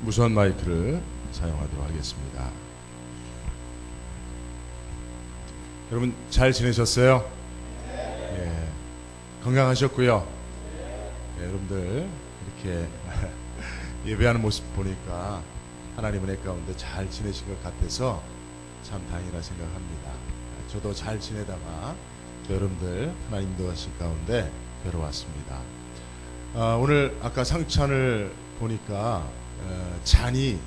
무선 마이크를 사용하도록 하겠습니다. 여러분 잘 지내셨어요? 예, 건강하셨고요. 예, 여러분들 이렇게 예배하는 모습 보니까 하나님 은혜 가운데 잘 지내신 것 같아서 참 다행이라 생각합니다. 저도 잘 지내다가 여러분들 하나님 인도하신 가운데 뵈러 왔습니다. 오늘 아까 상찬을 보니까 잔이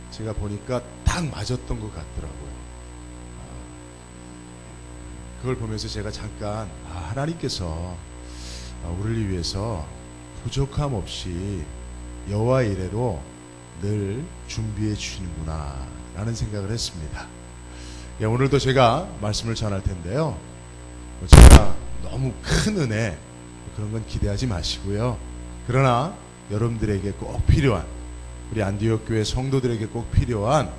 제가 보니까 딱 맞았던 것 같더라고요. 그걸 보면서 제가 잠깐 하나님께서 우리를 위해서 부족함 없이 여호와의 이레로 늘 준비해 주시는구나 라는 생각을 했습니다. 예, 오늘도 제가 말씀을 전할 텐데요, 제가 너무 큰 은혜 그런 건 기대하지 마시고요, 그러나 여러분들에게 꼭 필요한, 우리 안디옥 교회 성도들에게 꼭 필요한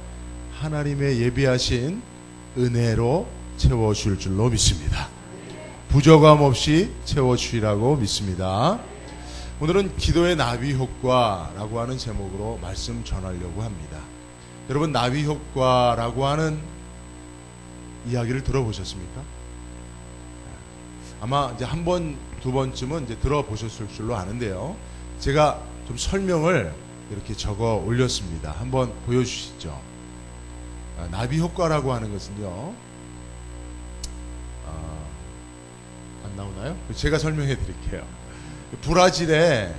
하나님의 예비하신 은혜로 채워줄 줄로 믿습니다. 부족함 없이 채워주시라고 믿습니다. 오늘은 기도의 나비 효과라고 하는 제목으로 말씀 전하려고 합니다. 여러분, 나비 효과라고 하는 이야기를 들어보셨습니까? 아마 이제 한 번, 두 번쯤은 이제 들어보셨을 줄로 아는데요, 제가 좀 설명을 이렇게 적어 올렸습니다. 한번 보여주시죠. 나비 효과라고 하는 것은요, 안 나오나요? 제가 설명해 드릴게요. 브라질에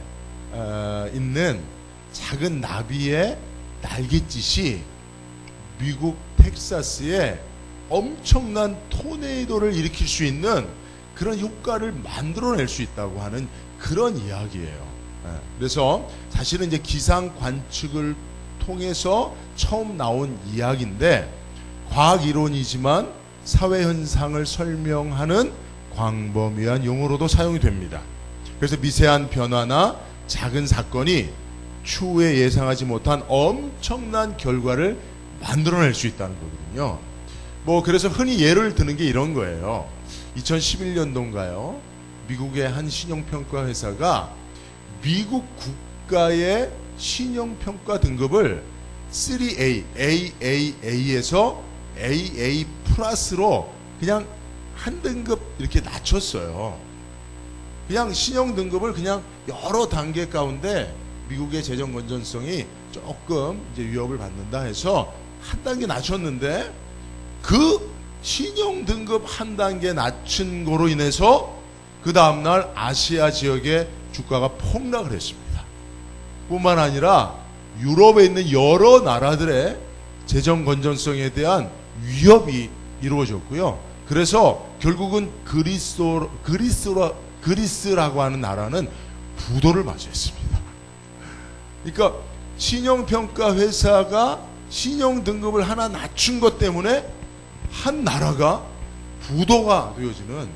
있는 작은 나비의 날갯짓이 미국 텍사스에 엄청난 토네이도를 일으킬 수 있는 그런 효과를 만들어낼 수 있다고 하는 그런 이야기예요. 그래서 사실은 이제 기상 관측을 통해서 처음 나온 이야기인데, 과학 이론이지만 사회 현상을 설명하는 광범위한 용어로도 사용이 됩니다. 그래서 미세한 변화나 작은 사건이 추후에 예상하지 못한 엄청난 결과를 만들어낼 수 있다는 거거든요. 그래서 흔히 예를 드는 게 이런 거예요. 2011년도인가요? 미국의 한 신용평가 회사가 미국 국가의 신용평가 등급을 3A, AAA에서 AA 플러스로 그냥 한 등급 이렇게 낮췄어요. 그냥 신용 등급을 그냥 여러 단계 가운데 미국의 재정 건전성이 조금 이제 위협을 받는다 해서 한 단계 낮췄는데, 그 신용 등급 한 단계 낮춘 거로 인해서 그 다음날 아시아 지역의 주가가 폭락을 했습니다. 뿐만 아니라 유럽에 있는 여러 나라들의 재정 건전성에 대한 위협이 이루어졌고요. 그래서 결국은 그리스라고 하는 나라는 부도를 맞이했습니다. 그러니까 신용평가 회사가 신용 등급을 하나 낮춘 것 때문에 한 나라가 부도가 되어지는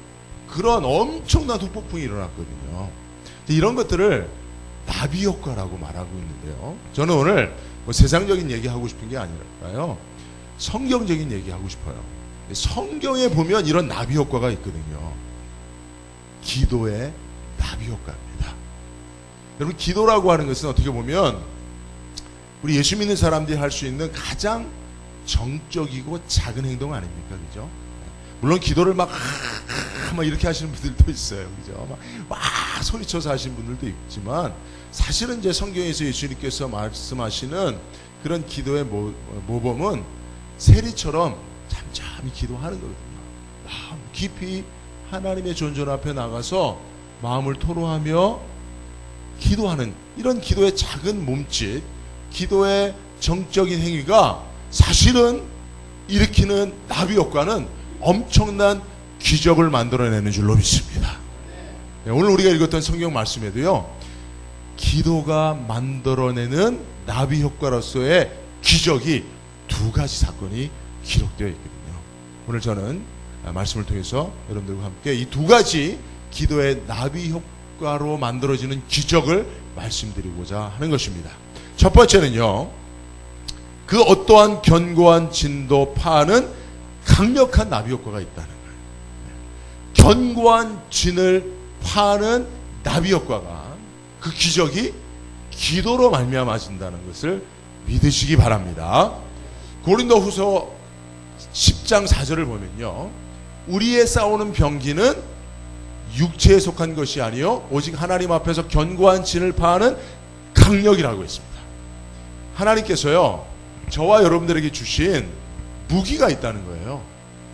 그런 엄청난 후폭풍이 일어났거든요. 이런 것들을 나비 효과라고 말하고 있는데요, 저는 오늘 세상적인 얘기 하고 싶은 게 아니라요, 성경적인 얘기 하고 싶어요. 성경에 보면 이런 나비 효과가 있거든요. 기도의 나비 효과입니다. 여러분, 기도라고 하는 것은 어떻게 보면 우리 예수 믿는 사람들이 할 수 있는 가장 정적이고 작은 행동 아닙니까? 그죠? 물론 기도를 막 이렇게 하시는 분들도 있어요. 그죠? 막 소리쳐서 하시는 분들도 있지만, 사실은 이제 성경에서 예수님께서 말씀하시는 그런 기도의 모범은 세리처럼 잠잠히 기도하는 거거든요. 마음 깊이 하나님의 존전 앞에 나가서 마음을 토로하며 기도하는 이런 기도의 작은 몸짓, 기도의 정적인 행위가 사실은 일으키는 나비 효과는 엄청난 기적을 만들어내는 줄로 믿습니다. 오늘 우리가 읽었던 성경 말씀에도요, 기도가 만들어내는 나비 효과로서의 기적이 두 가지 사건이 기록되어 있거든요. 오늘 저는 말씀을 통해서 여러분들과 함께 이 두 가지 기도의 나비 효과로 만들어지는 기적을 말씀드리고자 하는 것입니다. 첫 번째는요, 그 어떠한 견고한 진도 파는 강력한 나비 효과가 있다는 거예요. 견고한 진을 파는 나비 효과가, 그 기적이 기도로 말미암아진다는 것을 믿으시기 바랍니다. 고린도후서 10장 4절을 보면요, 우리의 싸우는 병기는 육체에 속한 것이 아니요 오직 하나님 앞에서 견고한 진을 파하는 강력이라고 했습니다. 하나님께서요 저와 여러분들에게 주신 무기가 있다는 거예요.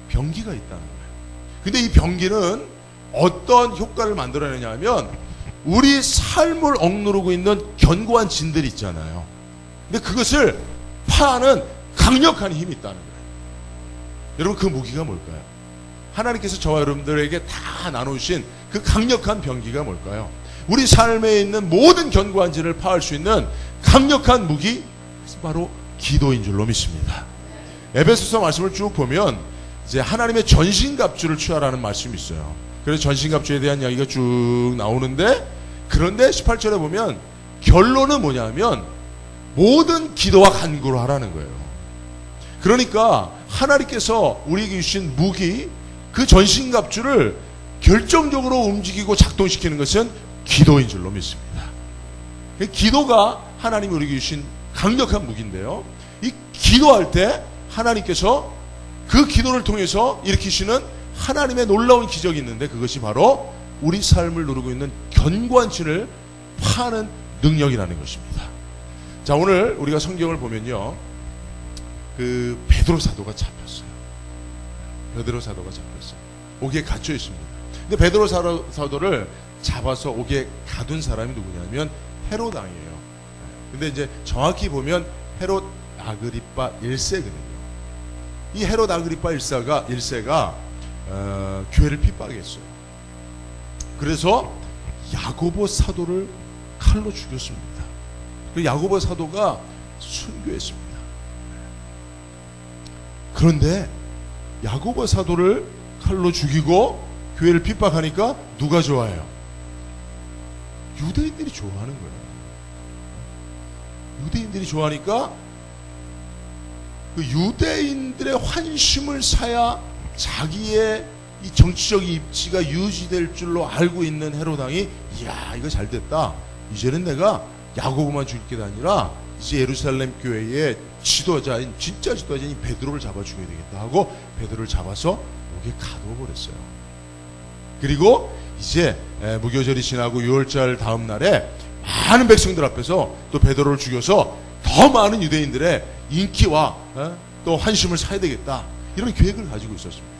병기가 있다는 거예요. 근데 이 병기는 어떤 효과를 만들어내냐 하면 우리 삶을 억누르고 있는 견고한 진들이 있잖아요. 근데 그것을 파하는 강력한 힘이 있다는 거예요. 여러분, 그 무기가 뭘까요? 하나님께서 저와 여러분들에게 다 나누신 그 강력한 병기가 뭘까요? 우리 삶에 있는 모든 견고한 진을 파할 수 있는 강력한 무기, 바로 기도인 줄로 믿습니다. 에베소서 말씀을 쭉 보면 이제 하나님의 전신갑주를 취하라는 말씀이 있어요. 그래서 전신갑주에 대한 이야기가 쭉 나오는데, 그런데 18절에 보면 결론은 뭐냐면 모든 기도와 간구를 하라는 거예요. 그러니까 하나님께서 우리에게 주신 무기, 그 전신갑주를 결정적으로 움직이고 작동시키는 것은 기도인 줄로 믿습니다. 기도가 하나님이 우리에게 주신 강력한 무기인데요, 이 기도할 때 하나님께서 그 기도를 통해서 일으키시는 하나님의 놀라운 기적이 있는데, 그것이 바로 우리 삶을 누르고 있는 견고한 진을 파는 능력이라는 것입니다. 자, 오늘 우리가 성경을 보면요, 그 베드로 사도가 잡혔어요. 베드로 사도가 잡혔어요. 옥에 갇혀 있습니다. 근데 베드로 사도를 잡아서 옥에 가둔 사람이 누구냐면 헤롯 왕이에요. 근데 이제 정확히 보면 헤롯 아그리파 1세거든요. 이 헤롯 아그리파 1세가 교회를 핍박했어요. 그래서 야고보 사도를 칼로 죽였습니다. 그 야고보 사도가 순교했습니다. 그런데 야고보 사도를 칼로 죽이고 교회를 핍박하니까 누가 좋아해요? 유대인들이 좋아하는 거예요. 유대인들이 좋아하니까 그 유대인들의 환심을 사야 자기의 이 정치적 입지가 유지될 줄로 알고 있는 헤롯 왕이, 이야, 이거 잘 됐다. 이제는 내가 야고보만 죽일 게 아니라 이제 예루살렘 교회의 지도자인, 진짜 지도자인 베드로를 잡아 죽여야 되겠다 하고 베드로를 잡아서 옥에 가둬버렸어요. 그리고 이제 무교절이 지나고 6월절 다음 날에 많은 백성들 앞에서 또 베드로를 죽여서 더 많은 유대인들의 인기와 또 환심을 사야 되겠다, 이런 계획을 가지고 있었습니다.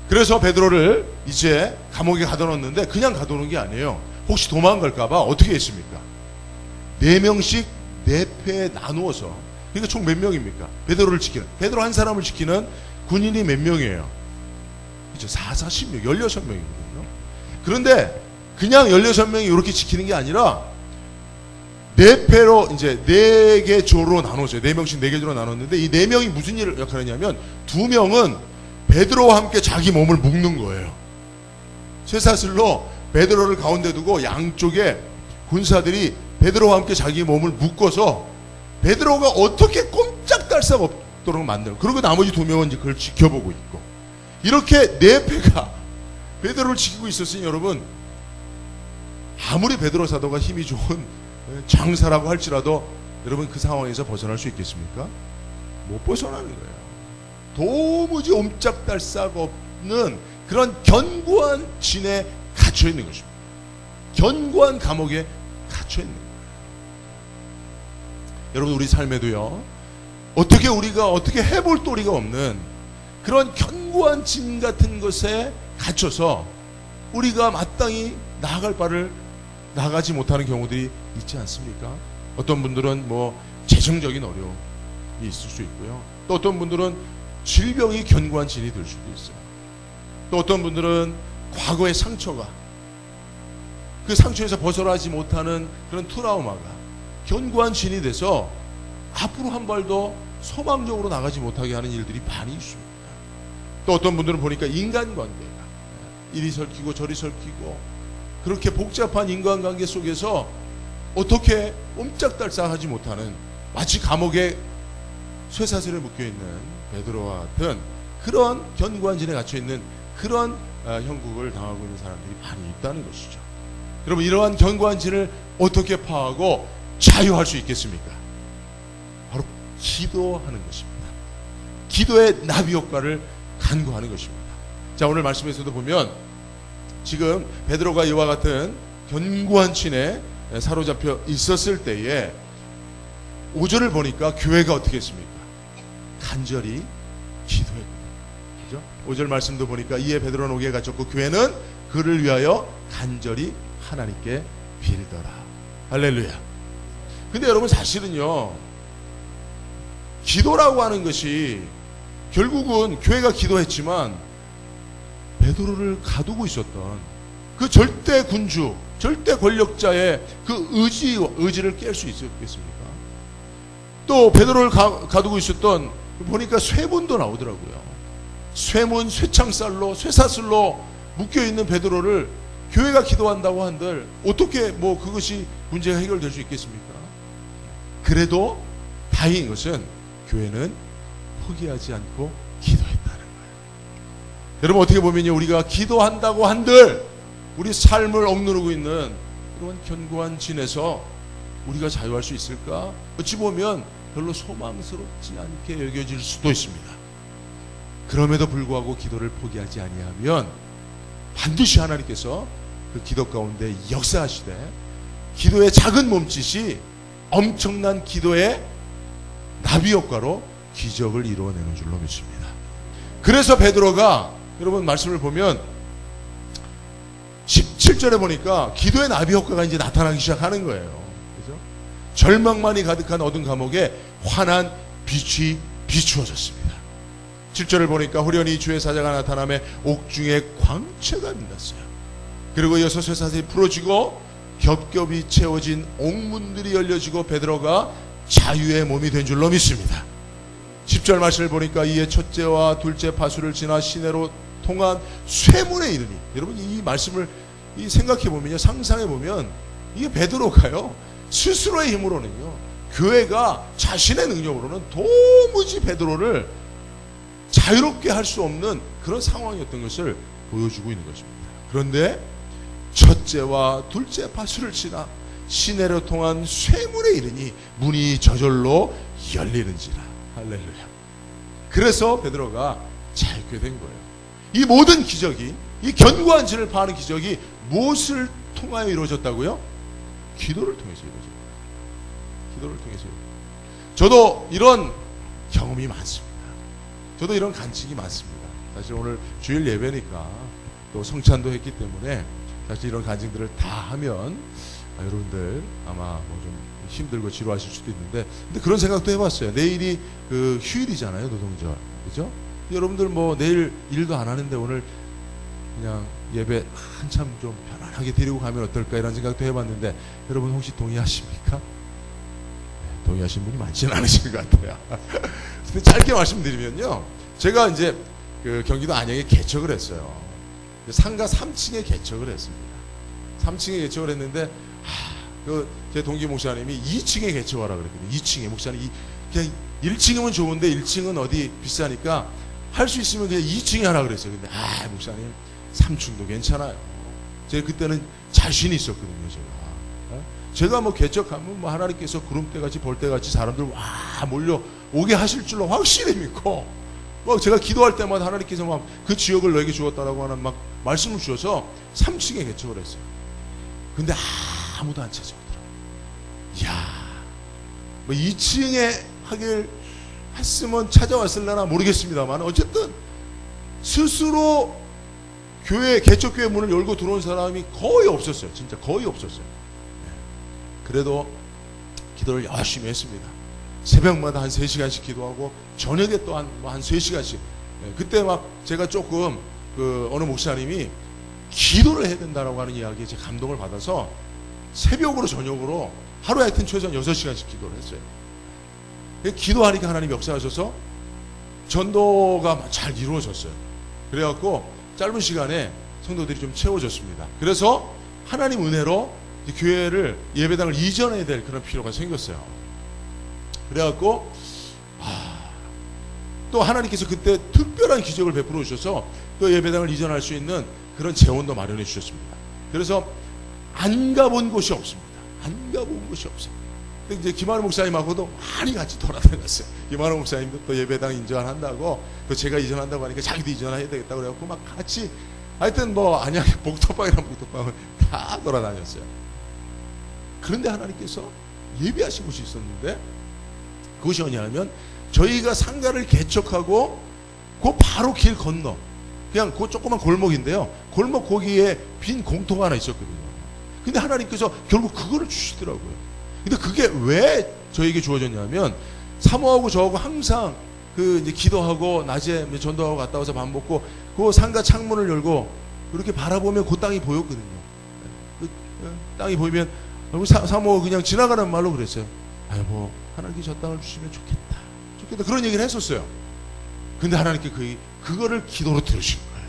그래서 베드로를 이제 감옥에 가둬놓는데 그냥 가둬놓은 게 아니에요. 혹시 도망갈까봐 어떻게 했습니까? 4명씩 4패에 나누어서, 그러니까 총 몇 명입니까? 베드로를 지키는, 베드로 한 사람을 지키는 군인이 몇 명이에요? 그죠? 40명, 16명이거든요. 그런데 그냥 16명이 이렇게 지키는 게 아니라 4패로 이제 4개 조로 나눴어요. 4명씩 4개 조로 나눴는데, 이 4명이 무슨 일을 역할을 했냐면 2명은 베드로와 함께 자기 몸을 묶는 거예요. 쇠사슬로 베드로를 가운데 두고 양쪽에 군사들이 베드로와 함께 자기 몸을 묶어서 베드로가 어떻게 꼼짝달싹 없도록 만들고, 그리고 나머지 2명은 이제 그걸 지켜보고 있고, 이렇게 4패가 베드로를 지키고 있었으니 여러분, 아무리 베드로 사도가 힘이 좋은 장사라고 할지라도 여러분 그 상황에서 벗어날 수 있겠습니까? 못 벗어나는 거예요. 도무지 옴짝달싹 없는 그런 견고한 진에 갇혀 있는 것입니다. 견고한 감옥에 갇혀 있는 거예요. 여러분, 우리 삶에도요, 어떻게 우리가 어떻게 해볼 도리가 없는 그런 견고한 진 같은 것에 갇혀서 우리가 마땅히 나아갈 바를 나가지 못하는 경우들이 있지 않습니까? 어떤 분들은 뭐 재정적인 어려움이 있을 수 있고요. 또 어떤 분들은 질병이 견고한 진이 될 수도 있어요. 또 어떤 분들은 과거의 상처가, 그 상처에서 벗어나지 못하는 그런 트라우마가 견고한 진이 돼서 앞으로 한 발도 소망적으로 나가지 못하게 하는 일들이 많이 있습니다. 또 어떤 분들은 보니까 인간관계가 이리 설키고 저리 설키고, 그렇게 복잡한 인간관계 속에서 어떻게 옴짝달싹하지 못하는, 마치 감옥에 쇠사슬에 묶여있는 베드로와 같은 그런 견고한 진에 갇혀있는 그런 형국을 당하고 있는 사람들이 많이 있다는 것이죠. 여러분, 이러한 견고한 진을 어떻게 파하고 자유할 수 있겠습니까? 바로 기도하는 것입니다. 기도의 나비 효과를 간구하는 것입니다. 자, 오늘 말씀에서도 보면 지금 베드로가 이와 같은 견고한 진에 사로잡혀 있었을 때에 5절을 보니까 교회가 어떻게 했습니까? 간절히 기도했다. 그죠? 5절 말씀도 보니까 이에 베드로는 옥에 갇혔고 교회는 그를 위하여 간절히 하나님께 빌더라. 할렐루야. 근데 여러분, 사실은요, 기도라고 하는 것이 결국은 교회가 기도했지만 베드로를 가두고 있었던 그 절대 군주, 절대 권력자의 그 의지를 깰 수 있었겠습니까? 또 베드로를 가두고 있었던, 보니까 쇠문도 나오더라고요. 쇠문, 쇠창살로, 쇠사슬로 묶여있는 베드로를 교회가 기도한다고 한들 어떻게 그것이 문제가 해결될 수 있겠습니까? 그래도 다행인 것은 교회는 포기하지 않고 기도했다는 거예요. 여러분, 어떻게 보면요, 우리가 기도한다고 한들 우리 삶을 억누르고 있는 그런 견고한 진에서 우리가 자유할 수 있을까? 어찌 보면 별로 소망스럽지 않게 여겨질 수도 있습니다. 그럼에도 불구하고 기도를 포기하지 아니하면 반드시 하나님께서 그 기도 가운데 역사하시되 기도의 작은 몸짓이 엄청난 기도의 나비 효과로 기적을 이루어내는 줄로 믿습니다. 그래서 베드로가, 여러분 말씀을 보면 17절에 보니까 기도의 나비 효과가 이제 나타나기 시작하는 거예요. 그죠? 절망만이 가득한 어두운 감옥에 환한 빛이 비추어졌습니다. 7절을 보니까 후련히 주의 사자가 나타나며 옥중에 광채가 빛났어요. 그리고 이어서 쇠사슬이 풀어지고 겹겹이 채워진 옥문들이 열려지고 베드로가 자유의 몸이 된 줄로 믿습니다. 10절 말씀을 보니까 이에 첫째와 둘째 파수를 지나 시내로 통한 쇠문에 이르니, 여러분 이 말씀을 생각해 보면요, 상상해 보면 이게 베드로가요 스스로의 힘으로는요, 교회가 자신의 능력으로는 도무지 베드로를 자유롭게 할 수 없는 그런 상황이었던 것을 보여주고 있는 것입니다. 그런데 첫째와 둘째 파수를 지나 시내로 통한 쇠문에 이르니 문이 저절로 열리는지라. 할렐루야. 그래서 베드로가 자유케 된 거예요. 이 모든 기적이, 이 견고한 진을 파는 기적이 무엇을 통하여 이루어졌다고요? 기도를 통해서 이루어졌어요. 기도를 통해서. 저도 이런 경험이 많습니다. 저도 이런 간증이 많습니다. 사실 오늘 주일 예배니까 또 성찬도 했기 때문에 사실 이런 간증들을 다 하면 여러분들 아마 좀 힘들고 지루하실 수도 있는데, 근데 그런 생각도 해봤어요. 내일이 그 휴일이잖아요, 노동절. 그죠? 여러분들 내일 일도 안 하는데 오늘 그냥 예배 한참 좀 편안하게 드리고 가면 어떨까, 이런 생각도 해봤는데, 여러분 혹시 동의하십니까? 네, 동의하신 분이 많지는 않으신 것 같아요. 근데 짧게 말씀드리면요, 제가 이제 그 경기도 안양에 개척을 했어요. 상가 3층에 개척을 했습니다. 3층에 개척을 했는데 제 동기 목사님이 2층에 개척하라 그랬거든요. 2층에 목사님 그냥 1층이면 좋은데 1층은 어디 비싸니까 할 수 있으면 그냥 2층에 하라 그랬어요. 근데 목사님 3층도 괜찮아요. 제가 그때는 자신이 있었거든요. 제가 개척하면 하나님께서 구름대같이 벌떼같이 사람들 몰려 오게 하실 줄로 확실히 믿고, 제가 기도할 때마다 하나님께서 그 지역을 너에게 주었다라고 하는 말씀을 주셔서 3층에 개척을 했어요. 근데 아무도 안 찾아오더라고요. 이야, 2층에 하길 했으면 찾아왔을려나 모르겠습니다만, 어쨌든 스스로 개척교회 문을 열고 들어온 사람이 거의 없었어요. 진짜 거의 없었어요. 그래도 기도를 열심히 했습니다. 새벽마다 한 3시간씩 기도하고 저녁에 또 한 3시간씩. 그때 제가 조금 어느 목사님이 기도를 해야 된다라고 하는 이야기에 제가 감동을 받아서 새벽으로 저녁으로 하루에 하여튼 최소한 6시간씩 기도를 했어요. 기도하니까 하나님 역사하셔서 전도가 잘 이루어졌어요. 그래갖고 짧은 시간에 성도들이 좀 채워졌습니다. 그래서 하나님 은혜로 교회를, 예배당을 이전해야 될 그런 필요가 생겼어요. 그래갖고 또 하나님께서 그때 특별한 기적을 베풀어 주셔서 또 예배당을 이전할 수 있는 그런 재원도 마련해 주셨습니다. 그래서 안 가본 곳이 없습니다. 안 가본 곳이 없어요. 근데 이제 김한우 목사님하고도 많이 같이 돌아다녔어요. 김한우 목사님도 또 예배당 인전한다고, 또 제가 이전한다고 하니까 자기도 이전해야 되겠다고 그래갖고 막 같이, 하여튼 뭐 안양의 복덕방이랑 복덕방을 다 돌아다녔어요. 그런데 하나님께서 예비하신 곳이 있었는데, 그것이 뭐냐면 저희가 상가를 개척하고 그 바로 길 건너, 그냥 그 조그만 골목인데요, 골목 거기에 빈 공터가 하나 있었거든요. 근데 하나님께서 결국 그거를 주시더라고요. 근데 그게 왜 저에게 주어졌냐면, 사모하고 저하고 항상 그 이제 기도하고 낮에 전도하고 갔다 와서 밥 먹고 그 상가 창문을 열고 그렇게 바라보면 그 땅이 보였거든요. 그 땅이 보이면 사모 그냥 지나가는 말로 그랬어요. 뭐 하나님께 저 땅을 주시면 좋겠다 그런 얘기를 했었어요. 근데 하나님께 그거를 기도로 들으신 거예요.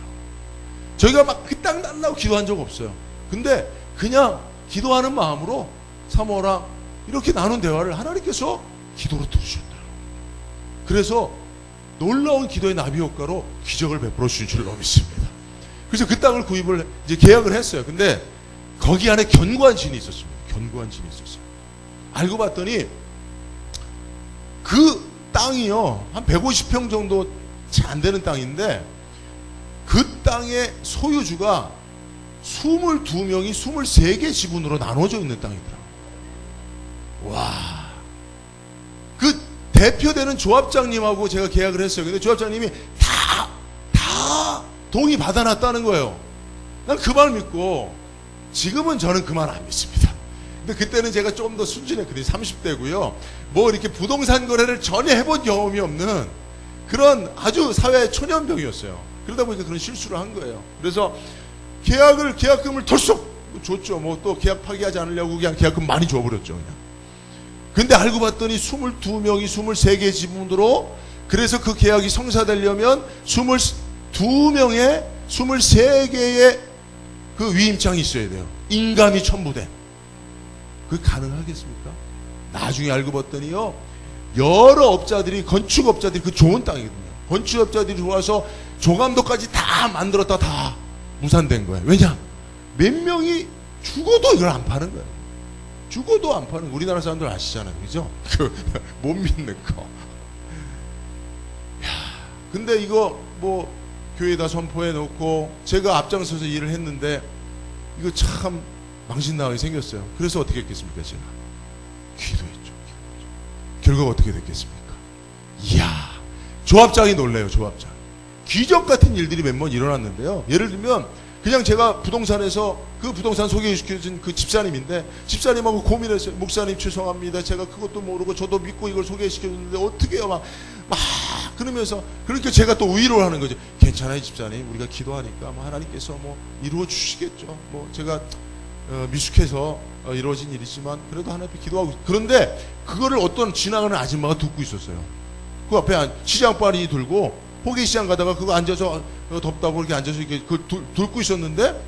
저희가 막 그 땅 달라고 기도한 적 없어요. 근데 그냥 기도하는 마음으로 사모랑 이렇게 나눈 대화를 하나님께서 기도로 들으셨더라고요. 그래서 놀라운 기도의 나비 효과로 기적을 베풀어 주신 줄로 믿습니다. 그래서 그 땅을 구입을 이제 계약을 했어요. 근데 거기 안에 견고한 진이 있었습니다. 견고한 진이 있었어요. 알고 봤더니 그 땅이요, 한 150평 정도 채 안 되는 땅인데, 그 땅의 소유주가 22명이 23개 지분으로 나눠져 있는 땅이더라고요. 와, 그 대표되는 조합장님하고 제가 계약을 했어요. 근데 조합장님이 다 동의 받아놨다는 거예요. 난 그 말 믿고, 지금은 저는 그 말 안 믿습니다. 근데 그때는 제가 좀 더 순진했거든요. 30대고요. 뭐 이렇게 부동산 거래를 전혀 해본 경험이 없는 그런 아주 사회 초년병이었어요. 그러다 보니까 그런 실수를 한 거예요. 그래서 계약금을 덜썩 줬죠. 뭐 또 계약 파기하지 않으려고 그냥 계약금 많이 줘버렸죠, 그냥. 근데 알고 봤더니 22명이 23개 지분으로, 그래서 그 계약이 성사되려면 22명의 23개의 그 위임장이 있어야 돼요. 인감이 첨부된. 그게 가능하겠습니까? 나중에 알고 봤더니요, 여러 업자들이, 건축업자들이, 그 좋은 땅이거든요. 건축업자들이 들어와서 조감도까지 다 만들었다 다 무산된 거예요. 왜냐? 몇 명이 죽어도 이걸 안 파는 거예요. 죽어도 안 파는 거. 우리나라 사람들 아시잖아요. 그죠? 못 믿는 거. 근데 이거 뭐 교회에다 선포해 놓고 제가 앞장서서 일을 했는데 이거 참 망신나게 생겼어요. 그래서 어떻게 했겠습니까? 제가 기도했죠. 결과가 어떻게 됐겠습니까? 이야, 조합장이 놀래요. 조합장. 기적 같은 일들이 몇 번 일어났는데요. 예를 들면 그냥 제가 부동산에서 그 부동산 소개시켜준 그 집사님인데, 집사님하고 고민했어요. 목사님 죄송합니다. 제가 그것도 모르고 저도 믿고 이걸 소개시켜줬는데 어떻게 해요? 막 그러면서, 그러니까 제가 또 위로를 하는 거죠. 괜찮아요, 집사님. 우리가 기도하니까 뭐 하나님께서 뭐 이루어 주시겠죠. 뭐 제가 미숙해서 이루어진 일이지만 그래도 하나님 앞에 기도하고. 그런데 그거를 어떤 지나가는 아줌마가 듣고 있었어요. 그 앞에 시장빨이 들고 호계시장 가다가 그거 앉아서 덥다고 이렇게 앉아서 이렇게 들고 있었는데,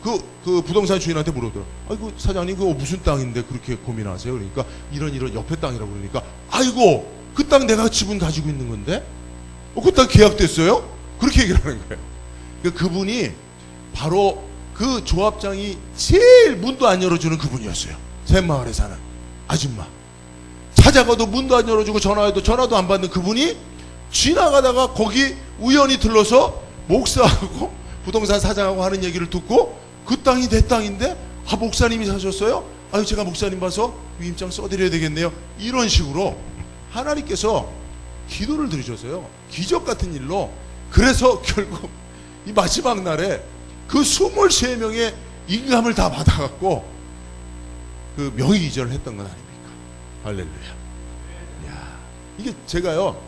그 부동산 주인한테 물어보더라고요. 아이고 사장님, 그거 무슨 땅인데 그렇게 고민하세요? 그러니까 이런 옆에 땅이라고. 그러니까 아이고 그 땅 내가 지분 가지고 있는 건데, 그 땅 계약됐어요? 그렇게 얘기를 하는 거예요. 그러니까 그분이 바로 그 조합장이 제일 문도 안 열어주는 그분이었어요. 샘마을에 사는 아줌마. 찾아가도 문도 안 열어주고 전화해도 전화도 안 받는 그분이 지나가다가 거기 우연히 들러서 목사하고 부동산 사장하고 하는 얘기를 듣고, 그 땅이 내 땅인데, 목사님이 사셨어요? 아유 제가 목사님 봐서 위임장 써드려야 되겠네요. 이런 식으로 하나님께서 기도를 들으셔서요, 기적 같은 일로. 그래서 결국 이 마지막 날에 그 23명의 인감을 다 받아갖고 그 명의 이전을 했던 건 아닙니까? 할렐루야. 이야, 이게 제가요,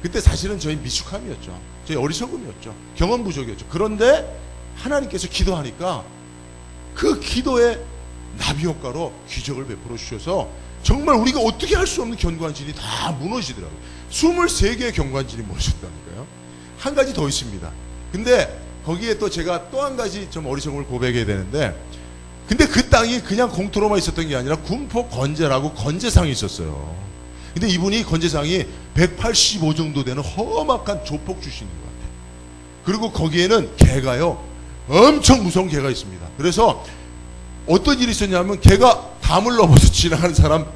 그때 사실은 저희 미숙함이었죠. 저희 어리석음이었죠. 경험 부족이었죠. 그런데 하나님께서 기도하니까 그 기도의 나비 효과로 기적을 베풀어 주셔서 정말 우리가 어떻게 할 수 없는 견고한진이 다 무너지더라고요. 23개의 견고한진이 무너졌다니까요. 한 가지 더 있습니다. 근데 거기에 또 제가 또 한 가지 좀 어리석음을 고백해야 되는데, 근데 그 땅이 그냥 공터로만 있었던 게 아니라 군포 건재라고 건재상이 있었어요. 근데 이분이 건재상이 185 정도 되는 험악한 조폭 출신인 것 같아요. 그리고 거기에는 개가요, 엄청 무서운 개가 있습니다. 그래서 어떤 일이 있었냐면 걔가 담을 넘어서 지나가는 사람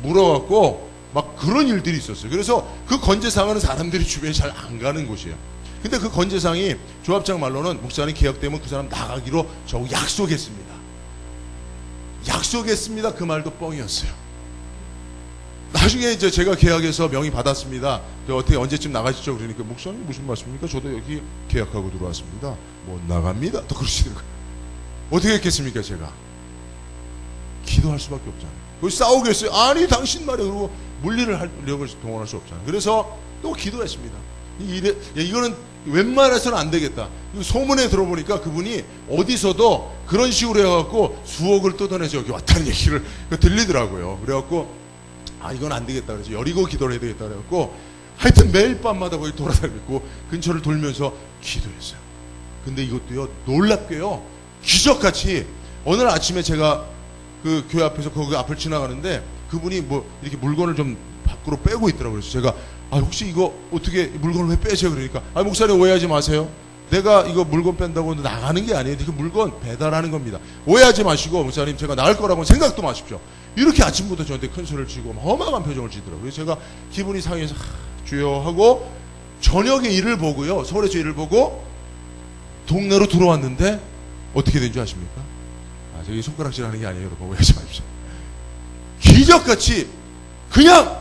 물어갖고 막 그런 일들이 있었어요. 그래서 그 건재상은 사람들이 주변에 잘 안 가는 곳이에요. 근데 그 건재상이 조합장 말로는 목사님 계약되면 그 사람 나가기로 저 약속했습니다. 약속했습니다. 그 말도 뻥이었어요. 나중에 이제 제가 계약해서 명의 받았습니다. 어떻게 언제쯤 나가시죠? 그러니까 목사님 무슨 말씀입니까? 저도 여기 계약하고 들어왔습니다. 못 나갑니다. 또 그러시더라고요. 어떻게 했겠습니까? 제가 기도할 수밖에 없잖아요. 거기 싸우겠어요. 아니 당신 말이야. 그리고 물리를 하려고 동원할 수 없잖아요. 그래서 또 기도했습니다. 이거는 웬만해서는 안 되겠다. 소문에 들어보니까 그분이 어디서도 그런 식으로 해갖고 수억을 뜯어내서 여기 왔다는 얘기를 들리더라고요. 그래갖고 이건 안 되겠다. 그래서 여리고 기도를 해야 되겠다. 그래갖고 하여튼 매일 밤마다 거기 돌아다니고 근처를 돌면서 기도했어요. 근데 이것도요, 놀랍게요, 기적같이 어느 날 아침에 제가 그 교회 앞에서 거기 앞을 지나가는데 그분이 뭐 이렇게 물건을 좀 밖으로 빼고 있더라고요. 그래서 제가 혹시 이거 어떻게 물건을 왜 빼세요? 그러니까 목사님 오해하지 마세요. 내가 이거 물건 뺀다고 나가는 게 아니에요. 그 물건 배달하는 겁니다. 오해하지 마시고 목사님 제가 나갈 거라고는 생각도 마십시오. 이렇게 아침부터 저한테 큰 소리를 치고 험악한 표정을 지더라고요. 그래서 제가 기분이 상해서 주여 하고 저녁에 일을 보고요. 서울에서 일을 보고 동네로 들어왔는데 어떻게 된 줄 아십니까? 저기 손가락질 하는 게 아니에요. 여러분 오해하지 마십시오. 기적같이 그냥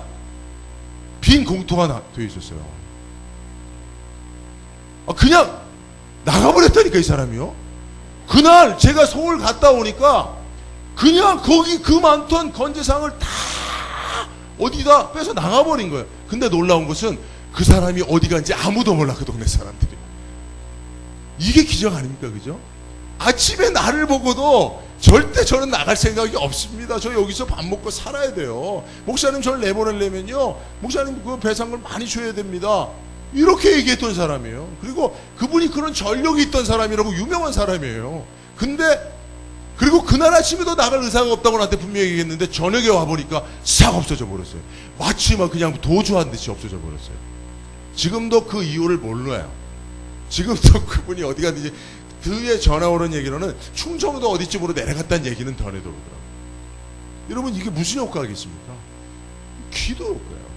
빈 공터가 되어 있었어요. 그냥 나가버렸다니까 이 사람이요. 그날 제가 서울 갔다 오니까 그냥 거기 그 많던 건재상을 다 어디다 빼서 나가버린 거예요. 근데 놀라운 것은 그 사람이 어디 간지 아무도 몰라. 그 동네 사람들이. 이게 기적 아닙니까? 그죠? 아침에 나를 보고도 절대 저는 나갈 생각이 없습니다. 저 여기서 밥 먹고 살아야 돼요. 목사님 저를 내보내려면요, 목사님 그 배상금 많이 줘야 됩니다. 이렇게 얘기했던 사람이에요. 그리고 그분이 그런 전력이 있던 사람이라고 유명한 사람이에요. 근데 그리고 그날 아침에도 나갈 의사가 없다고 나한테 분명히 얘기했는데 저녁에 와보니까 싹 없어져 버렸어요. 마치 막 그냥 도주한 듯이 없어져 버렸어요. 지금도 그 이유를 몰라요. 지금도 그분이 어디 갔는지 그의 전화 오는 얘기로는 충청도 어디쯤으로 내려갔다는 얘기는 전해 들어오더라고요. 여러분 이게 무슨 효과겠습니까? 기도 효과예요.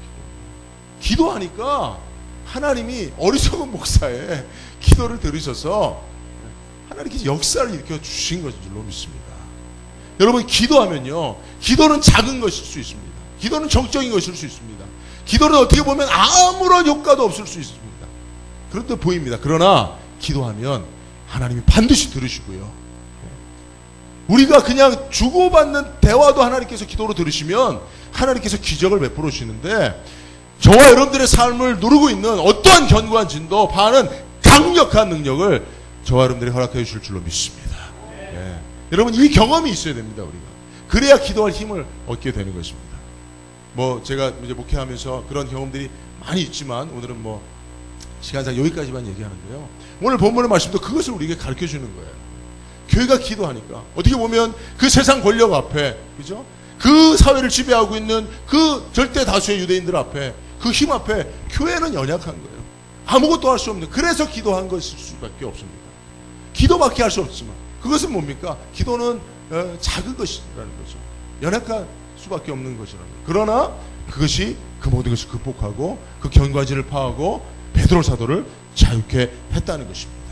기도하니까 하나님이 어리석은 목사의 기도를 들으셔서 하나님께서 역사를 일으켜 주신 것인 줄로 믿습니다. 여러분 기도하면요, 기도는 작은 것일 수 있습니다. 기도는 정적인 것일 수 있습니다. 기도는 어떻게 보면 아무런 효과도 없을 수 있습니다. 그렇듯 보입니다. 그러나 기도하면 하나님이 반드시 들으시고요. 우리가 그냥 주고받는 대화도 하나님께서 기도로 들으시면 하나님께서 기적을 베풀어 주시는데, 저와 여러분들의 삶을 누르고 있는 어떠한 견고한 진도, 반은 강력한 능력을 저와 여러분들이 허락해 주실 줄로 믿습니다. 예. 여러분 이 경험이 있어야 됩니다. 우리가 그래야 기도할 힘을 얻게 되는 것입니다. 뭐 제가 이제 목회하면서 그런 경험들이 많이 있지만 오늘은 뭐 시간상 여기까지만 얘기하는데요. 오늘 본문의 말씀도 그것을 우리에게 가르쳐 주는 거예요. 교회가 기도하니까 어떻게 보면 그 세상 권력 앞에, 그죠? 그 사회를 지배하고 있는 그 절대 다수의 유대인들 앞에, 그 힘 앞에 교회는 연약한 거예요. 아무것도 할 수 없는, 그래서 기도한 것일 수밖에 없습니다. 기도밖에 할 수 없지만 그것은 뭡니까? 기도는 작은 것이라는 거죠. 연약한 수밖에 없는 것이라는 거예요. 그러나 그것이 그 모든 것을 극복하고 그 견과지를 파하고 베드로 사도를 자유케 했다는 것입니다.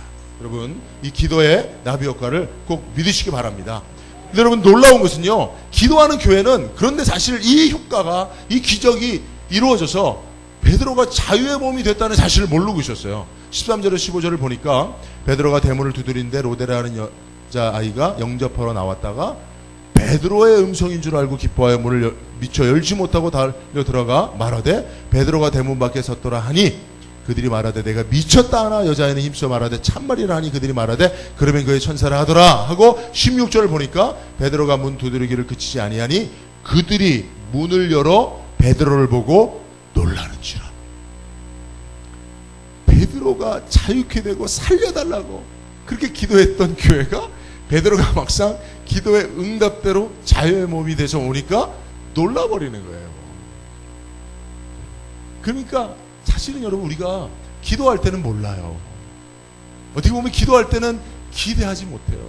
여러분 이 기도의 나비 효과를 꼭 믿으시기 바랍니다. 근데 여러분 놀라운 것은요, 기도하는 교회는 그런데 사실 이 효과가, 이 기적이 이루어져서 베드로가 자유의 몸이 됐다는 사실을 모르고 있었어요. 13절에 15절을 보니까 베드로가 대문을 두드린데 로데라는 여자아이가 영접하러 나왔다가 베드로의 음성인 줄 알고 기뻐하여 문을 미처 열지 못하고 달려 들어가 말하되 베드로가 대문 밖에 섰더라 하니 그들이 말하되 내가 미쳤다 하나, 여자아이는 힘써 말하되 참말이라 하니 그들이 말하되 그러면 그의 천사라 하더라 하고 16절을 보니까 베드로가 문 두드리기를 그치지 아니하니 그들이 문을 열어 베드로를 보고 놀라는지라. 베드로가 자유케 되고 살려달라고 그렇게 기도했던 교회가 베드로가 막상 기도의 응답대로 자유의 몸이 돼서 오니까 놀라버리는 거예요. 그러니까 사실은 여러분 우리가 기도할 때는 몰라요. 어떻게 보면 기도할 때는 기대하지 못해요.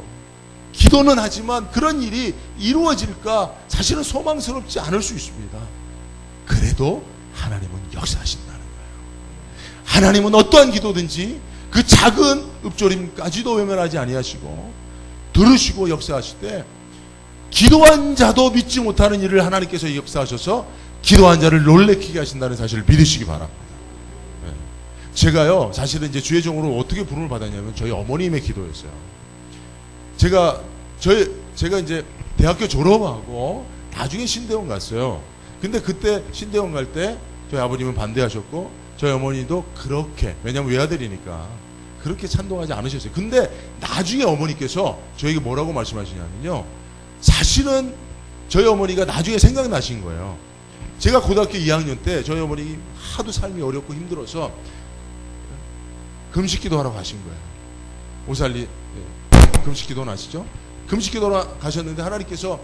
기도는 하지만 그런 일이 이루어질까 사실은 소망스럽지 않을 수 있습니다. 그래도 하나님은 역사하신다는 거예요. 하나님은 어떠한 기도든지 그 작은 읊조림까지도 외면하지 아니하시고 들으시고 역사하실 때 기도한 자도 믿지 못하는 일을 하나님께서 역사하셔서 기도한 자를 놀래키게 하신다는 사실을 믿으시기 바랍니다. 네. 제가요 사실은 이제 주의종으로 어떻게 부름을 받았냐면 저희 어머님의 기도였어요. 제가 이제 대학교 졸업하고 나중에 신대원 갔어요. 근데 그때 신대원 갈 때 저희 아버님은 반대하셨고 저희 어머니도 그렇게, 왜냐면 외아들이니까 그렇게 찬동하지 않으셨어요. 근데 나중에 어머니께서 저에게 뭐라고 말씀하시냐면요, 사실은 저희 어머니가 나중에 생각나신 거예요. 제가 고등학교 2학년 때 저희 어머니 하도 삶이 어렵고 힘들어서 금식기도 하러 가신 거예요. 오살리 금식기도는 아시죠? 금식기도로 가셨는데 하나님께서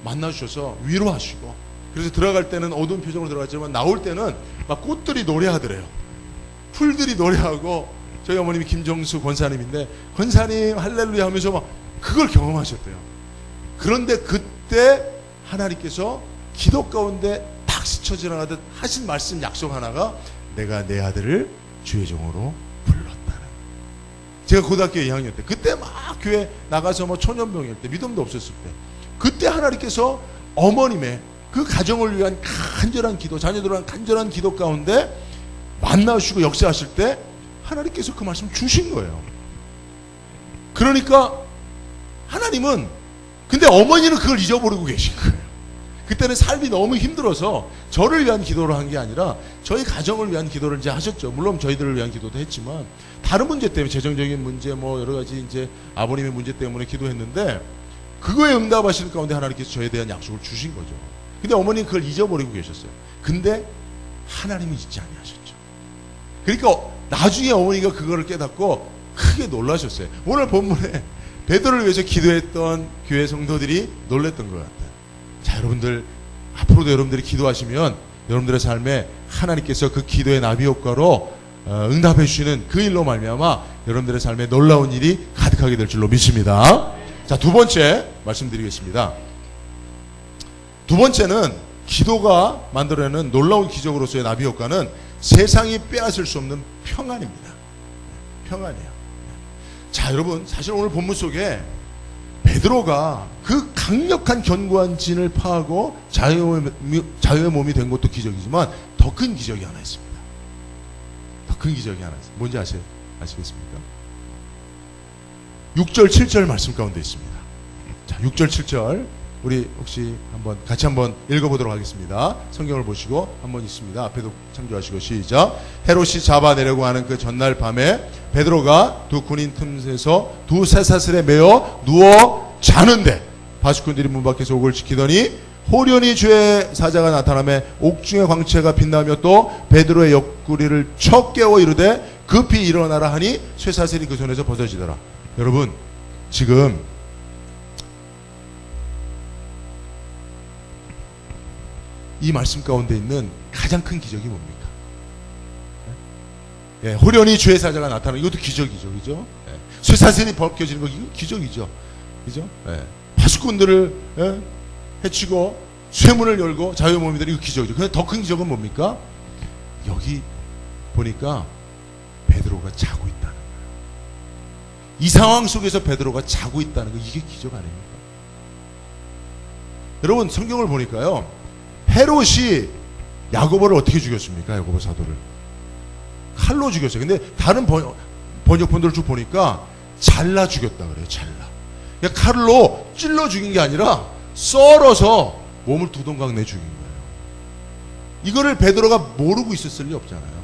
만나주셔서 위로하시고, 그래서 들어갈 때는 어두운 표정으로 들어갔지만 나올 때는 막 꽃들이 노래하더래요. 풀들이 노래하고, 저희 어머님이 김정수 권사님인데 권사님 할렐루야 하면서 막 그걸 경험하셨대요. 그런데 그때 하나님께서 기도 가운데 탁 스쳐 지나가듯 하신 말씀, 약속 하나가 내가 내 아들을 주의 종으로 불렀다는. 제가 고등학교 2학년 때 그때 막 교회 나가서 뭐 초년병일 때, 믿음도 없었을 때, 그때 하나님께서 어머님의 그 가정을 위한 간절한 기도, 자녀들을 위한 간절한 기도 가운데 만나주시고 역사하실 때 하나님께서 그 말씀 주신 거예요. 그러니까 하나님은, 근데 어머니는 그걸 잊어버리고 계신 거예요. 그때는 삶이 너무 힘들어서 저를 위한 기도를 한 게 아니라 저희 가정을 위한 기도를 이제 하셨죠. 물론 저희들을 위한 기도도 했지만 다른 문제 때문에, 재정적인 문제, 뭐 여러 가지 이제 아버님의 문제 때문에 기도했는데, 그거에 응답하시는 가운데 하나님께서 저에 대한 약속을 주신 거죠. 근데 어머니는 그걸 잊어버리고 계셨어요. 근데 하나님은 잊지 아니하셨죠. 그러니까 나중에 어머니가 그거를 깨닫고 크게 놀라셨어요. 오늘 본문에 베드로를 위해서 기도했던 교회 성도들이 놀랬던 것 같아요. 자, 여러분들 앞으로도 여러분들이 기도하시면 여러분들의 삶에 하나님께서 그 기도의 나비 효과로 응답해 주시는 그 일로 말미암아 여러분들의 삶에 놀라운 일이 가득하게 될 줄로 믿습니다. 자, 두 번째 말씀드리겠습니다. 두 번째는 기도가 만들어내는 놀라운 기적으로서의 나비 효과는 세상이 빼앗을 수 없는 평안입니다. 평안이에요. 자, 여러분, 사실 오늘 본문 속에 베드로가 그 강력한 견고한 진을 파하고 자유의 몸이 된 것도 기적이지만 더 큰 기적이 하나 있습니다. 더 큰 기적이 하나 있습니다. 뭔지 아시겠습니까? 6절 7절 말씀 가운데 있습니다. 자, 6절 7절 우리 혹시 같이 한번 읽어보도록 하겠습니다. 성경을 보시고 한번 있습니다. 앞에도 참조하시고 시작. 헤롯이 잡아내려고 하는 그 전날 밤에 베드로가 두 군인 틈에서 두 쇠사슬에 매어 누워 자는데 바수꾼들이 문 밖에서 옥을 지키더니 호련히 주의 사자가 나타나며 옥중의 광채가 빛나며 또 베드로의 옆구리를 쳐 깨워 이르되 급히 일어나라 하니 쇠사슬이 그 손에서 벗어지더라. 여러분, 지금 이 말씀 가운데 있는 가장 큰 기적이 뭡니까? 예, 호련히 주의 사자가 나타나는 이것도 기적이죠, 그죠? 예, 쇠사슬이 벗겨지는 거 이거 기적이죠, 그죠? 예, 파수꾼들을 해치고 쇠문을 열고 자유의 몸이 되는 이거 기적이죠. 근데 더 큰 기적은 뭡니까? 여기 보니까 베드로가 자고 있다는 거예요. 이 상황 속에서 베드로가 자고 있다는 거, 이게 기적 아닙니까? 여러분, 성경을 보니까요, 헤롯이 야고보를 어떻게 죽였습니까? 야고보 사도를 칼로 죽였어요. 근데 다른 번역본들을 쭉 보니까 잘라 죽였다 그래요. 잘라. 그러니까 칼로 찔러 죽인 게 아니라 썰어서 몸을 두동강 내 죽인 거예요. 이거를 베드로가 모르고 있었을 리 없잖아요.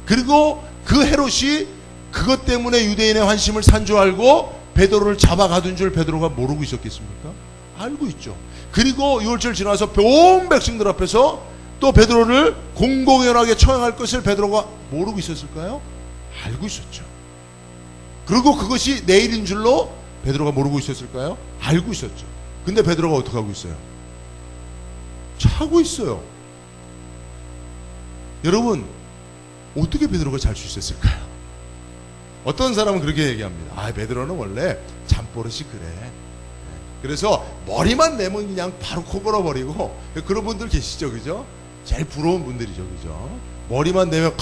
그리고 그 헤롯이 그것 때문에 유대인의 환심을 산 줄 알고 베드로를 잡아가둔 줄 베드로가 모르고 있었겠습니까? 알고 있죠. 그리고 6월절 지나서 온 백성들 앞에서 또 베드로를 공공연하게 처형할 것을 베드로가 모르고 있었을까요? 알고 있었죠. 그리고 그것이 내일인 줄로 베드로가 모르고 있었을까요? 알고 있었죠. 근데 베드로가 어떻게 하고 있어요? 자고 있어요. 여러분, 어떻게 베드로가 잘 수 있었을까요? 어떤 사람은 그렇게 얘기합니다. 아, 베드로는 원래 잠버릇이 그래. 그래서 머리만 내면 그냥 바로 코 걸어버리고 그런 분들 계시죠, 그죠? 제일 부러운 분들이죠, 그죠? 머리만 내면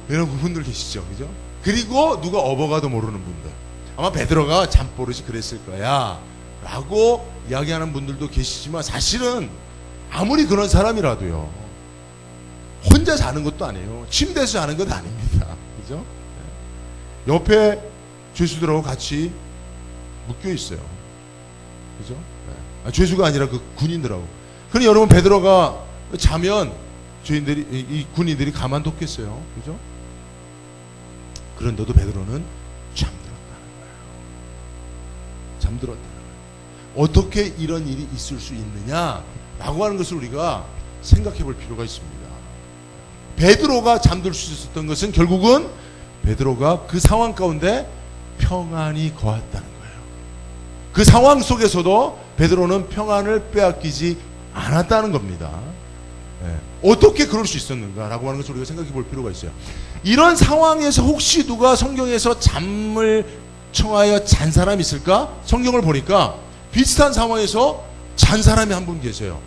이런 분들 계시죠, 그죠? 그리고 누가 업어가도 모르는 분들. 아마 베드로가 잠버릇이 그랬을 거야 라고 이야기하는 분들도 계시지만, 사실은 아무리 그런 사람이라도요, 혼자 자는 것도 아니에요. 침대에서 자는 것 아닙니다, 그죠? 옆에 죄수들하고 같이 묶여 있어요, 그죠? 죄수가 아니라 그 군인들하고. 그럼 여러분, 베드로가 자면 죄인들이, 이 군인들이 가만뒀겠어요, 그죠? 그런데도 베드로는 잠들었다는 거예요. 잠들었다는 거예요. 어떻게 이런 일이 있을 수 있느냐라고 하는 것을 우리가 생각해 볼 필요가 있습니다. 베드로가 잠들 수 있었던 것은 결국은 베드로가 그 상황 가운데 평안이 거했다는 거예요. 그 상황 속에서도 베드로는 평안을 빼앗기지 않았다는 겁니다. 어떻게 그럴 수 있었는가라고 하는 것을 우리가 생각해 볼 필요가 있어요. 이런 상황에서 혹시 누가 성경에서 잠을 청하여 잔 사람이 있을까? 성경을 보니까 비슷한 상황에서 잔 사람이 한 분 계세요.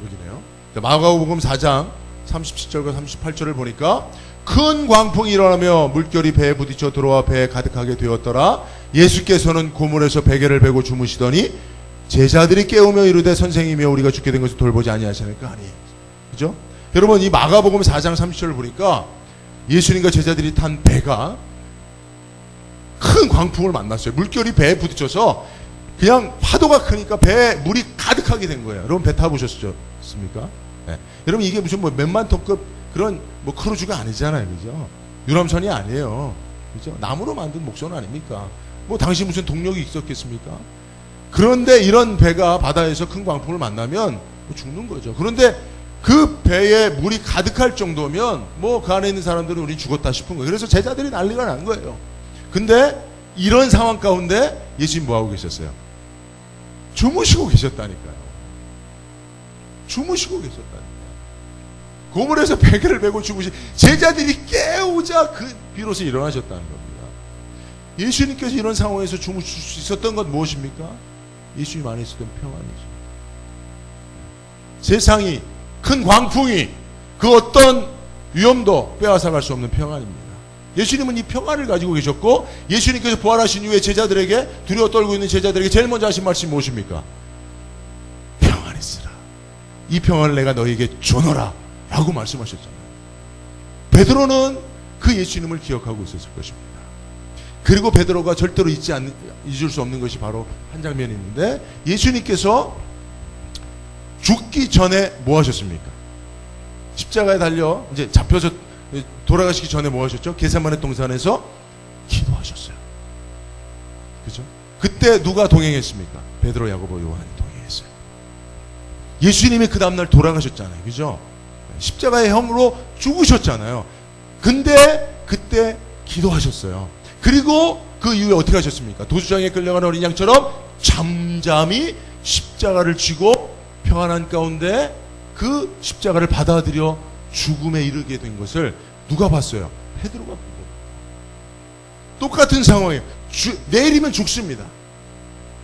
여기네요. 마가복음 4장 37절과 38절을 보니까 큰 광풍이 일어나며 물결이 배에 부딪혀 들어와 배에 가득하게 되었더라. 예수께서는 고물에서 베개를 베고 주무시더니 제자들이 깨우며 이르되 선생님이여 우리가 죽게 된 것을 돌보지 아니하시니까 하니. 그죠? 여러분, 이 마가복음 4장 30절을 보니까 예수님과 제자들이 탄 배가 큰 광풍을 만났어요. 물결이 배에 부딪혀서 그냥 파도가 크니까 배에 물이 가득하게 된 거예요. 여러분, 배 타보셨습니까? 네. 여러분, 이게 무슨 뭐 몇만 톤급 그런 뭐 크루즈가 아니잖아요, 그죠? 유람선이 아니에요, 그죠? 나무로 만든 목선 아닙니까? 뭐 당시 무슨 동력이 있었겠습니까? 그런데 이런 배가 바다에서 큰 광풍을 만나면 죽는 거죠. 그런데 그 배에 물이 가득할 정도면 뭐 그 안에 있는 사람들은 우리 죽었다 싶은 거예요. 그래서 제자들이 난리가 난 거예요. 근데 이런 상황 가운데 예수님 뭐 하고 계셨어요? 주무시고 계셨다니까요. 주무시고 계셨다니까요. 고물에서 베개를 메고 주무신 제자들이 깨우자 비로소 일어나셨다는 겁니다. 예수님께서 이런 상황에서 주무실 수 있었던 건 무엇입니까? 예수님 안에 있었던 평안이죠. 세상이, 큰 광풍이, 그 어떤 위험도 빼앗아갈 수 없는 평안입니다. 예수님은 이 평안을 가지고 계셨고, 예수님께서 부활하신 이후에 제자들에게, 두려워 떨고 있는 제자들에게 제일 먼저 하신 말씀이 무엇입니까? 평안히 있으라. 이 평안을 내가 너에게 주노라 라고 말씀하셨잖아요. 베드로는 그 예수님을 기억하고 있었을 것입니다. 그리고 베드로가 절대로 잊을 수 없는 것이 바로 한 장면이 있는데, 예수님께서 죽기 전에 뭐 하셨습니까? 십자가에 달려 이제 잡혀서 돌아가시기 전에 뭐 하셨죠? 겟세마네 동산에서 기도하셨어요. 그죠? 그때 누가 동행했습니까? 베드로, 야고보, 요한이 동행했어요. 예수님이 그 다음날 돌아가셨잖아요, 그죠? 십자가의 형으로 죽으셨잖아요. 근데 그때 기도하셨어요. 그리고 그 이후에 어떻게 하셨습니까? 도주장에 끌려가는 어린 양처럼 잠잠히 십자가를 쥐고 평안한 가운데 그 십자가를 받아들여 죽음에 이르게 된 것을 누가 봤어요? 베드로가 보고. 똑같은 상황이에요. 내일이면 죽습니다.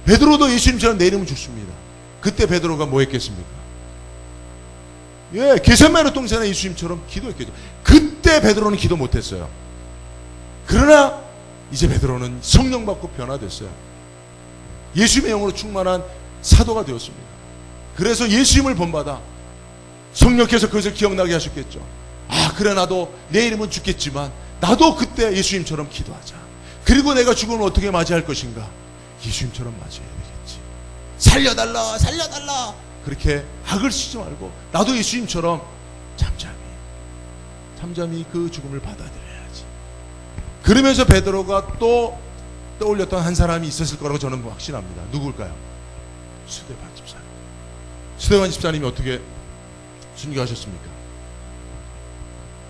베드로도 예수님처럼 내일이면 죽습니다. 그때 베드로가 뭐 했겠습니까? 겟세마네 동산에 예수님처럼 기도했겠죠. 그때 베드로는 기도 못했어요. 그러나 이제 베드로는 성령 받고 변화됐어요. 예수님의 영으로 충만한 사도가 되었습니다. 그래서 예수님을 본받아 성령께서 그것을 기억나게 하셨겠죠. 아, 그래, 나도 내 이름은 죽겠지만 나도 그때 예수님처럼 기도하자. 그리고 내가 죽으면 어떻게 맞이할 것인가? 예수님처럼 맞이해야 되겠지. 살려달라, 살려달라, 그렇게 악을 쓰지 말고 나도 예수님처럼 잠잠히 그 죽음을 받아들여야지. 그러면서 베드로가 또 떠올렸던 한 사람이 있었을 거라고 저는 확신합니다. 누굴까요? 스데반 집사님. 스데반 집사님이 어떻게 순교하셨습니까?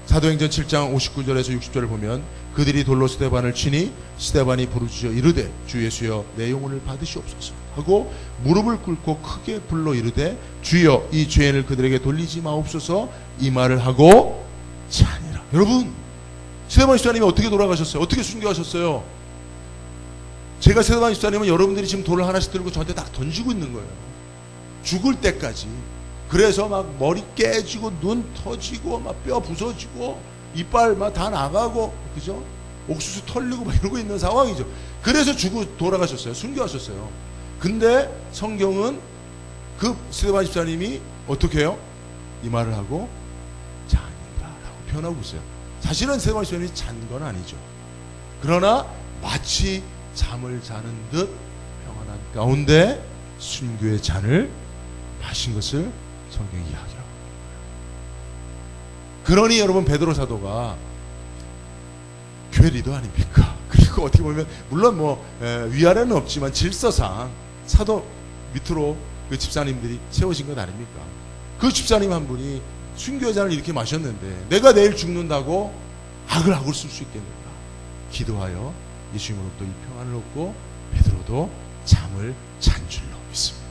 사도행전 7장 59절에서 60절을 보면 그들이 돌로 스데반을 치니 스데반이 부르짖어 이르되 주 예수여 내 영혼을 받으시옵소서 하고 무릎을 꿇고 크게 불러 이르되 주여 이 죄인을 그들에게 돌리지 마옵소서 이 말을 하고 자니라. 여러분, 스데반 집사님이 어떻게 돌아가셨어요? 어떻게 순교하셨어요? 제가 세도반 집사님은 여러분들이 지금 돌을 하나씩 들고 저한테 딱 던지고 있는 거예요. 죽을 때까지. 그래서 막 머리 깨지고 눈 터지고 막 뼈 부서지고 이빨 막 다 나가고, 그죠? 옥수수 털리고 막 이러고 있는 상황이죠. 그래서 죽고 돌아가셨어요. 순교하셨어요. 근데 성경은 그 세도반 집사님이 어떻게 해요? 이 말을 하고 잔다라고 표현하고 있어요. 사실은 세도반 집사님이 잔 건 아니죠. 그러나 마치 잠을 자는 듯 평안한 가운데 순교의 잔을 마신 것을 성경이 이야기하고 있습니다. 그러니 여러분, 베드로 사도가 교회 리더 아닙니까? 그리고 어떻게 보면 물론 뭐 위아래는 없지만 질서상 사도 밑으로 그 집사님들이 세워진 것 아닙니까? 그 집사님 한 분이 순교의 잔을 이렇게 마셨는데 내가 내일 죽는다고 악을 쓸 수 있겠는가? 기도하여 예수님으로부터 이 평안을 얻고 베드로도 잠을 잔 줄로 믿습니다.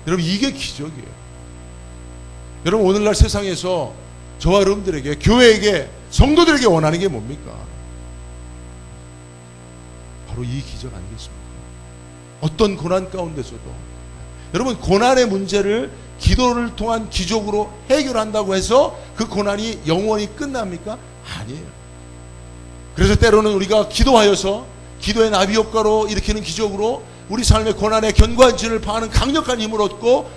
여러분, 이게 기적이에요. 여러분, 오늘날 세상에서 저와 여러분들에게, 교회에게, 성도들에게 원하는 게 뭡니까? 바로 이 기적 아니겠습니까? 어떤 고난 가운데서도 여러분, 고난의 문제를 기도를 통한 기적으로 해결한다고 해서 그 고난이 영원히 끝납니까? 아니에요. 그래서 때로는 우리가 기도하여서 기도의 나비 효과로 일으키는 기적으로 우리 삶의 고난의 견관지를 파는 강력한 힘을 얻고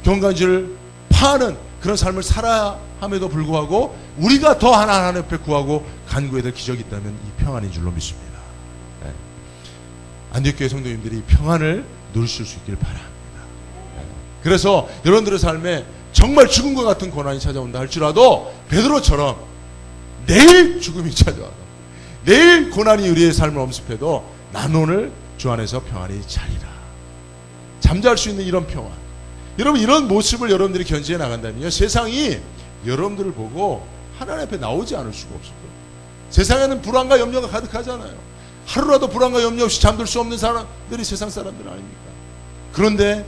견관지를 파는 그런 삶을 살아야 함에도 불구하고 우리가 더 하나님 앞에 구하고 간구해야 될 기적이 있다면 이 평안인 줄로 믿습니다. 네. 안디옥교회 성도님들이 평안을 누리실 수 있길 바랍니다. 네. 그래서 여러분들의 삶에 정말 죽음과 같은 고난이 찾아온다 할지라도 베드로처럼 내일 죽음이 찾아와도, 내일 고난이 우리의 삶을 엄습해도 난 오늘 주 안에서 평안히 자리라. 잠잘 수 있는 이런 평안. 여러분, 이런 모습을 여러분들이 견지해 나간다면요, 세상이 여러분들을 보고 하나님 앞에 나오지 않을 수가 없을 거예요. 세상에는 불안과 염려가 가득하잖아요. 하루라도 불안과 염려 없이 잠들 수 없는 사람들이 세상 사람들 아닙니까? 그런데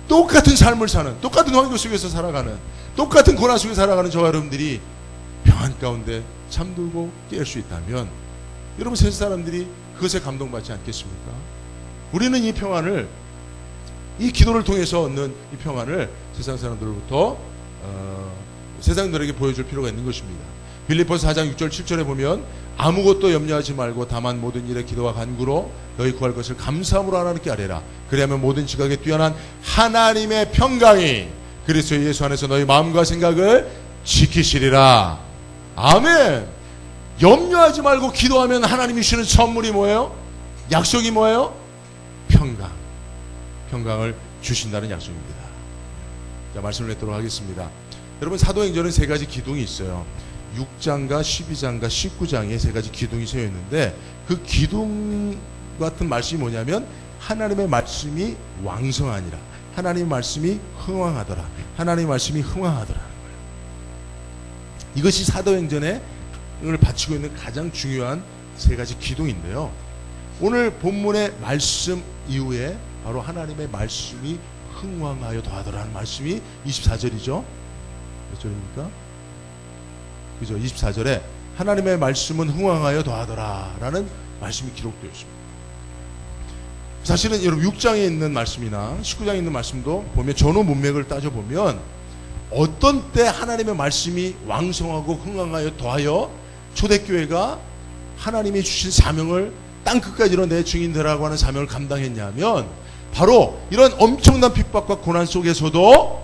똑같은 삶을 사는, 똑같은 환경 속에서 살아가는, 똑같은 고난 속에 살아가는 저와 여러분들이 평안 가운데 잠들고 깰 수 있다면 여러분, 세상 사람들이 그것에 감동받지 않겠습니까? 우리는 이 평안을, 이 기도를 통해서 얻는 이 평안을 세상 사람들로부터 세상들에게 보여줄 필요가 있는 것입니다. 빌립보서 4장 6절 7절에 보면 아무것도 염려하지 말고 다만 모든 일에 기도와 간구로 너희 구할 것을 감사함으로 하나님께 아뢰라. 그리하면 모든 지각에 뛰어난 하나님의 평강이 그리스도 예수 안에서 너희 마음과 생각을 지키시리라. 아멘. 염려하지 말고 기도하면 하나님이 주시는 선물이 뭐예요? 약속이 뭐예요? 평강. 평강을 주신다는 약속입니다. 자, 말씀을 맺도록 하겠습니다. 여러분, 사도행전은 세 가지 기둥이 있어요. 6장과 12장과 19장에 세 가지 기둥이 세워 있는데 그 기둥 같은 말씀이 뭐냐면 하나님의 말씀이 왕성하니라. 하나님의 말씀이 흥왕하더라. 하나님의 말씀이 흥왕하더라는 거예요. 이것이 사도행전에 을 바치고 있는 가장 중요한 세 가지 기둥인데요. 오늘 본문의 말씀 이후에 바로 하나님의 말씀이 흥왕하여 더하더라는 말씀이 24절이죠. 몇 절입니까? 그죠? 24절에 하나님의 말씀은 흥왕하여 더하더라라는 말씀이 기록되어 있습니다. 사실은 여러분 6장에 있는 말씀이나 19장에 있는 말씀도 보면 전후 문맥을 따져보면 어떤 때 하나님의 말씀이 왕성하고 흥왕하여 더하여 초대교회가 하나님이 주신 사명을 땅끝까지 이뤄내 증인되라고 하는 사명을 감당했냐면 바로 이런 엄청난 핍박과 고난 속에서도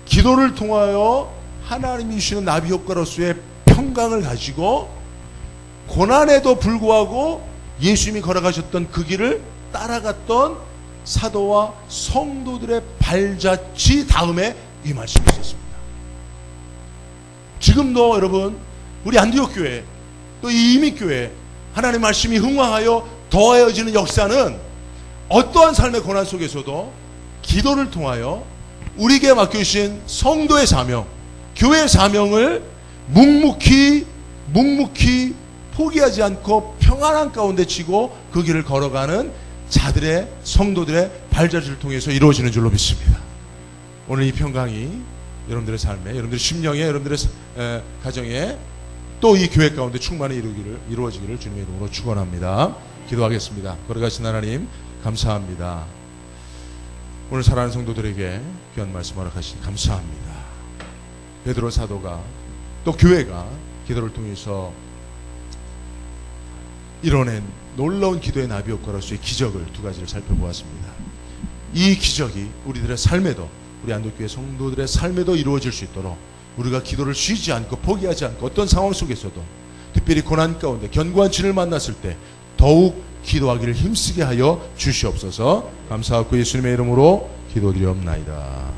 기도를 통하여 하나님이 주시는 나비 효과로서의 평강을 가지고 고난에도 불구하고 예수님이 걸어가셨던 그 길을 따라갔던 사도와 성도들의 발자취 다음에 이 말씀이 있었습니다. 지금도 여러분 우리 안디옥 교회 또 이 이민교회 하나님의 말씀이 흥왕하여 더하여지는 역사는 어떠한 삶의 고난 속에서도 기도를 통하여 우리에게 맡겨주신 성도의 사명, 교회의 사명을 묵묵히 포기하지 않고 평안한 가운데 치고 그 길을 걸어가는 자들의 성도들의 발자취를 통해서 이루어지는 줄로 믿습니다. 오늘 이 평강이 여러분들의 삶에, 여러분들의 심령에, 여러분들의 가정에 또 이 교회 가운데 충만히 이루어지기를 주님의 이름으로 축원합니다. 기도하겠습니다. 걸어가신 하나님 감사합니다. 오늘 사랑하는 성도들에게 귀한 말씀 허락하시니 감사합니다. 베드로 사도가 또 교회가 기도를 통해서 이뤄낸 놀라운 기도의 나비 효과로서의 기적을 두 가지를 살펴보았습니다. 이 기적이 우리들의 삶에도, 우리 안동교회 성도들의 삶에도 이루어질 수 있도록 우리가 기도를 쉬지 않고 포기하지 않고 어떤 상황 속에서도 특별히 고난 가운데 견고한 진을 만났을 때 더욱 기도하기를 힘쓰게 하여 주시옵소서. 감사하고 예수님의 이름으로 기도드리옵나이다.